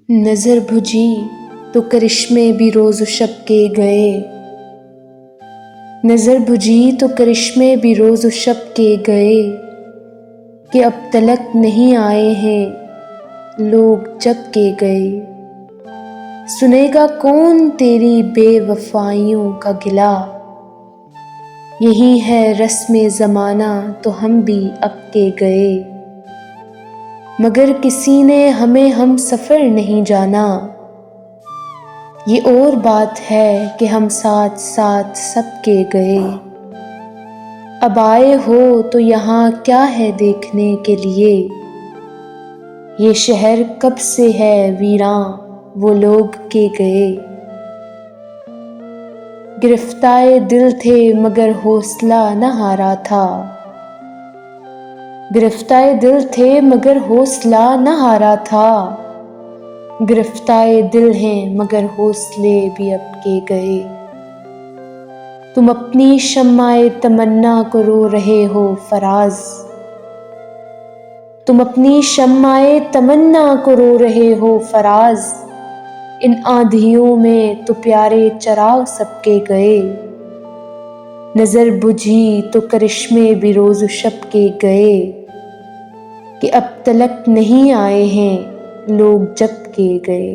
नजर बुझी तो करिश्मे भी रोज़ शब के गए। नजर बुझी तो करिश्मे भी रोज़ शब के गए कि अब तलक नहीं आए हैं लोग जब के गए। सुनेगा कौन तेरी बेवफाइयों का गिला, यही है रस्मे ज़माना तो हम भी अब के गए। मगर किसी ने हमें हम सफ़र नहीं जाना, ये और बात है कि हम साथ साथ सबके गए। अब आए हो तो यहाँ क्या है देखने के लिए, ये शहर कब से है वीरां वो लोग के गए। गिरफ्ताए दिल थे मगर हौसला न हारा था, गिरफ्ताए दिल थे मगर हौसला न हारा था। गिरफ्ताए दिल हैं मगर हौसले भी अब के गए। तुम अपनी शम्माए तमन्ना को रो रहे हो फराज, तुम अपनी शम्माए तमन्ना को रो रहे हो फराज। इन आंधियों में तो प्यारे चराग सबके गए। नजर बुझी तो करिश्मे भी रोज़ शब के गए कि अब तलक नहीं आए हैं लोग जब के गए।